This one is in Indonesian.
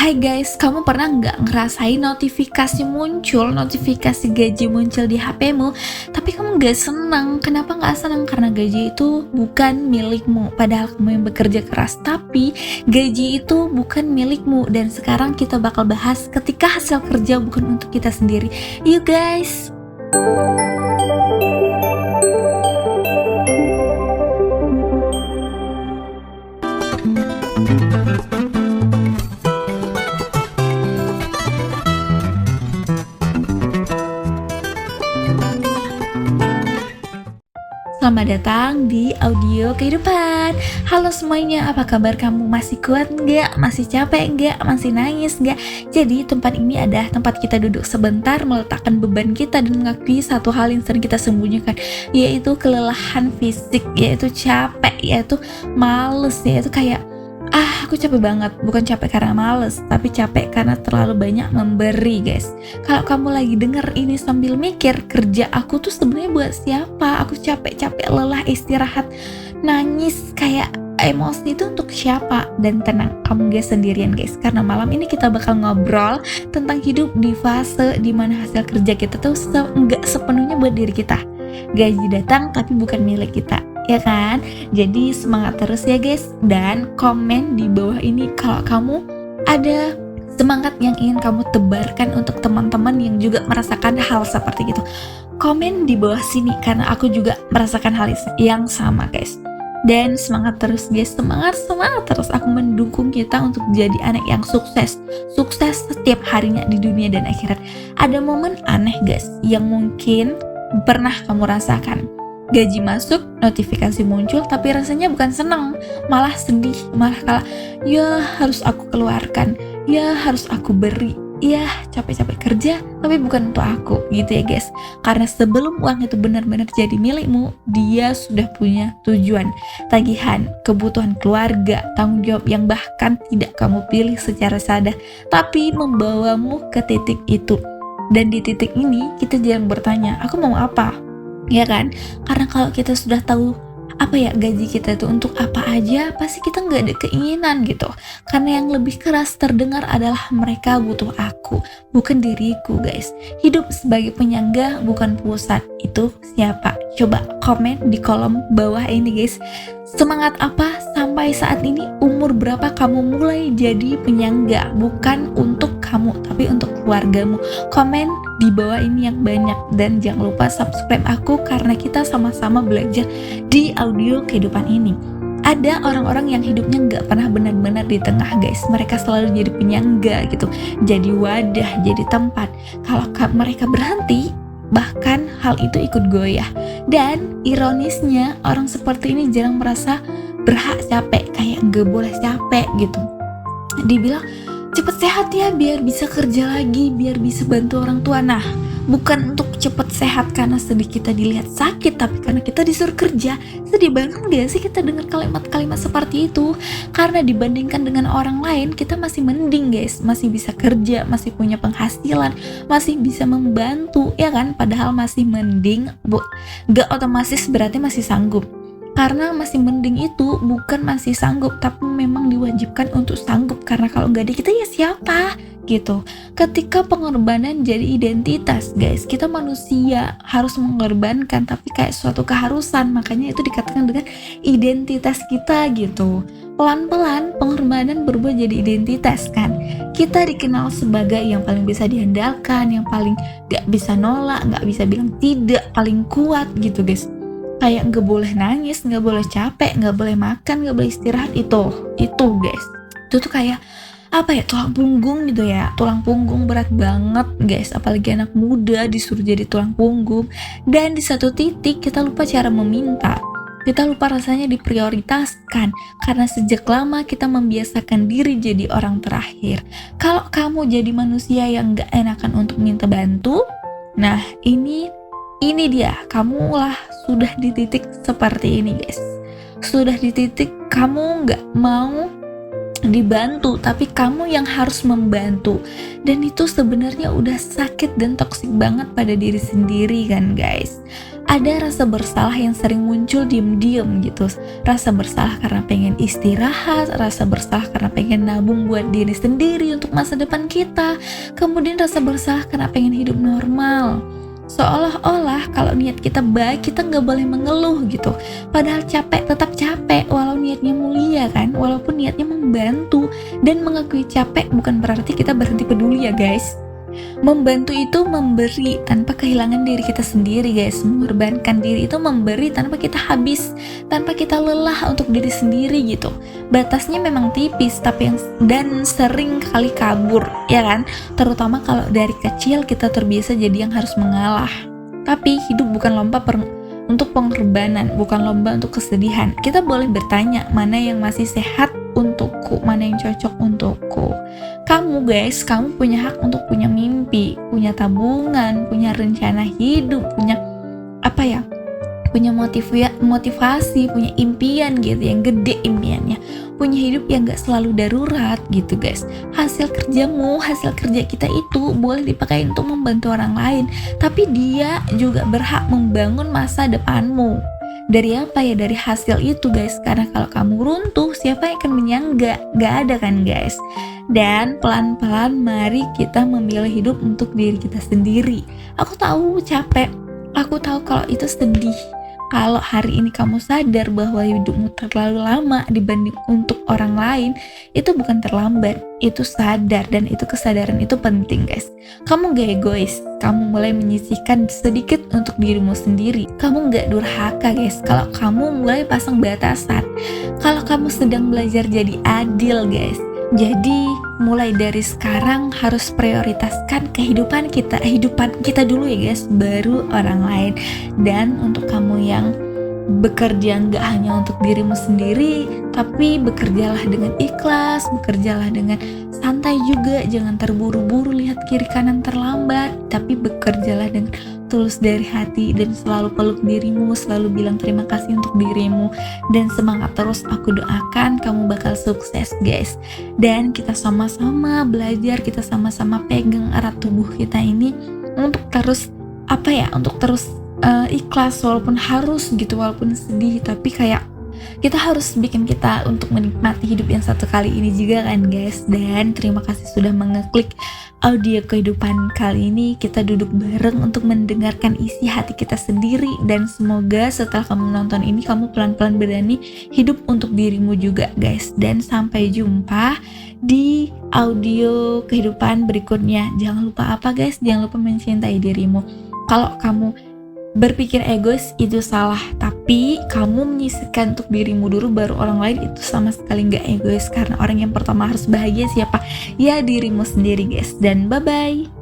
Hai guys, kamu pernah nggak ngerasain notifikasi gaji muncul di HP-mu, tapi kamu nggak senang? Kenapa nggak senang? Karena gaji itu bukan milikmu, padahal kamu yang bekerja keras, tapi gaji itu bukan milikmu. Dan sekarang kita bakal bahas ketika hasil kerja bukan untuk kita sendiri. Yuk guys! Selamat datang di audio kehidupan. Halo semuanya, apa kabar kamu? Masih kuat nggak? Masih capek nggak? Masih nangis nggak? Jadi tempat ini adalah tempat kita duduk sebentar, meletakkan beban kita dan mengakui satu hal yang sering kita sembunyikan, yaitu kelelahan fisik, yaitu capek, yaitu males, yaitu kayak aku capek banget. Bukan capek karena males, tapi capek karena terlalu banyak memberi, guys. Kalau kamu lagi denger ini sambil mikir, kerja aku tuh sebenarnya buat siapa? Aku capek-capek, lelah, istirahat, nangis, kayak emosi itu untuk siapa? Dan tenang, kamu gak sendirian, guys. Karena malam ini kita bakal ngobrol tentang hidup di fase dimana hasil kerja kita tuh nggak sepenuhnya buat diri kita. Gaji datang tapi bukan milik kita, ya kan? Jadi semangat terus ya guys, dan komen di bawah ini kalau kamu ada semangat yang ingin kamu tebarkan untuk teman-teman yang juga merasakan hal seperti itu. Komen di bawah sini karena aku juga merasakan hal yang sama guys. Dan semangat terus guys, semangat terus. Aku mendukung kita untuk jadi anak yang sukses setiap harinya di dunia dan akhirat. Ada momen aneh guys yang mungkin pernah kamu rasakan. Gaji masuk, notifikasi muncul, tapi rasanya bukan senang, malah sedih, malah kalah. Ya harus aku keluarkan, ya harus aku beri, ya capek-capek kerja, tapi bukan untuk aku, gitu ya guys. Karena sebelum uang itu benar-benar jadi milikmu, dia sudah punya tujuan, tagihan, kebutuhan keluarga, tanggung jawab yang bahkan tidak kamu pilih secara sadar, tapi membawamu ke titik itu. Dan di titik ini kita jarang bertanya, aku mau apa? Ya kan? Karena kalau kita sudah tahu apa ya gaji kita itu untuk apa aja, pasti kita nggak ada keinginan gitu. Karena yang lebih keras terdengar adalah mereka butuh aku, bukan diriku guys. Hidup sebagai penyangga bukan pusat. Itu siapa? Coba komen di kolom bawah ini guys. Semangat apa sampai saat ini? Umur berapa kamu mulai jadi penyangga? Bukan untuk kamu, tapi untuk keluargamu. Komen di bawah ini yang banyak. Dan jangan lupa subscribe aku karena kita sama-sama belajar di audio kehidupan ini. Ada orang-orang yang hidupnya gak pernah benar-benar di tengah guys. Mereka selalu jadi penyangga gitu, jadi wadah, jadi tempat. Kalau mereka berhenti, bahkan hal itu ikut goyah. Dan ironisnya orang seperti ini jarang merasa berhak capek, kayak gak boleh capek gitu. Dibilang cepet sehat ya biar bisa kerja lagi, biar bisa bantu orang tua. Nah, bukan untuk cepet sehat karena sedih kita dilihat sakit, tapi karena kita disuruh kerja. Sedih banget gak sih kita dengar kalimat-kalimat seperti itu? Karena dibandingkan dengan orang lain, kita masih mending guys, masih bisa kerja, masih punya penghasilan, masih bisa membantu, ya kan? Padahal masih mending, gak otomatis berarti masih sanggup. Karena masih mending itu bukan masih sanggup, tapi memang diwajibkan untuk sanggup. Karena kalau nggak ada kita ya siapa gitu. Ketika pengorbanan jadi identitas guys, kita manusia harus mengorbankan, tapi kayak suatu keharusan. Makanya itu dikatakan dengan identitas kita gitu. Pelan-pelan pengorbanan berubah jadi identitas kan. Kita dikenal sebagai yang paling bisa diandalkan, yang paling nggak bisa nolak, nggak bisa bilang tidak, paling kuat gitu guys. Kayak nggak boleh nangis, nggak boleh capek, nggak boleh makan, nggak boleh istirahat. Itu guys, itu tuh kayak apa ya, tulang punggung gitu ya. Tulang punggung berat banget guys, apalagi anak muda disuruh jadi tulang punggung. Dan di satu titik kita lupa cara meminta, kita lupa rasanya diprioritaskan. Karena sejak lama kita membiasakan diri jadi orang terakhir. Kalau kamu jadi manusia yang nggak enakan untuk minta bantu, nah ini dia, kamulah sudah di titik seperti ini guys. Sudah di titik kamu gak mau dibantu, tapi kamu yang harus membantu. Dan itu sebenarnya udah sakit dan toksik banget pada diri sendiri kan guys. Ada rasa bersalah yang sering muncul diem-diem gitu. Rasa bersalah karena pengen istirahat, rasa bersalah karena pengen nabung buat diri sendiri untuk masa depan kita. Kemudian rasa bersalah karena pengen hidup normal. Seolah-olah kalau niat kita baik, kita nggak boleh mengeluh gitu. Padahal capek tetap capek, walau niatnya mulia kan, walaupun niatnya membantu. Dan mengakui capek bukan berarti kita berhenti peduli ya guys. Membantu itu memberi tanpa kehilangan diri kita sendiri guys. Mengorbankan diri itu memberi tanpa kita habis, tanpa kita lelah untuk diri sendiri gitu. Batasnya memang tipis tapi dan sering kali kabur ya kan. Terutama kalau dari kecil kita terbiasa jadi yang harus mengalah. Tapi hidup bukan lomba untuk pengorbanan, bukan lomba untuk kesedihan. Kita boleh bertanya mana yang masih sehat untukku, mana yang cocok untukku. Kamu guys, kamu punya hak untuk punya mimpi, punya tabungan, punya rencana hidup, punya punya motivasi, punya impian gitu yang gede impiannya, punya hidup yang gak selalu darurat gitu guys. Hasil kerja kita itu boleh dipakai untuk membantu orang lain, tapi dia juga berhak membangun masa depanmu. Dari apa ya? Dari hasil itu guys. Karena kalau kamu runtuh, siapa yang akan menyangga? Gak ada kan guys. Dan pelan-pelan mari kita memilih hidup untuk diri kita sendiri. Aku tahu capek, aku tahu kalau itu sedih. Kalau hari ini kamu sadar bahwa hidupmu terlalu lama dibanding untuk orang lain, itu bukan terlambat, itu sadar, dan itu kesadaran itu penting guys. Kamu gak egois, kamu mulai menyisihkan sedikit untuk dirimu sendiri. Kamu gak durhaka guys, kalau kamu mulai pasang batasan. Kalau kamu sedang belajar jadi adil guys. Jadi mulai dari sekarang harus prioritaskan kehidupan kita dulu ya guys, baru orang lain. Dan untuk kamu yang bekerja nggak hanya untuk dirimu sendiri, tapi bekerjalah dengan ikhlas, bekerjalah dengan santai juga, jangan terburu-buru lihat kiri kanan terlambat, tapi bekerjalah dengan tulus dari hati dan selalu peluk dirimu, selalu bilang terima kasih untuk dirimu, dan semangat terus. Aku doakan kamu bakal sukses guys, dan kita sama-sama belajar, kita sama-sama pegang erat tubuh kita ini untuk terus ikhlas walaupun harus gitu, walaupun sedih, tapi kayak kita harus bikin kita untuk menikmati hidup yang satu kali ini juga kan guys. Dan terima kasih sudah mengeklik audio kehidupan kali ini. Kita duduk bareng untuk mendengarkan isi hati kita sendiri, dan semoga setelah kamu nonton ini kamu pelan-pelan berani hidup untuk dirimu juga guys. Dan sampai jumpa di audio kehidupan berikutnya. Jangan lupa apa guys? Jangan lupa mencintai dirimu. Kalau kamu berpikir egois itu salah, tapi kamu menyisihkan untuk dirimu dulu baru orang lain, itu sama sekali nggak egois. Karena orang yang pertama harus bahagia siapa? Ya dirimu sendiri guys. Dan bye bye.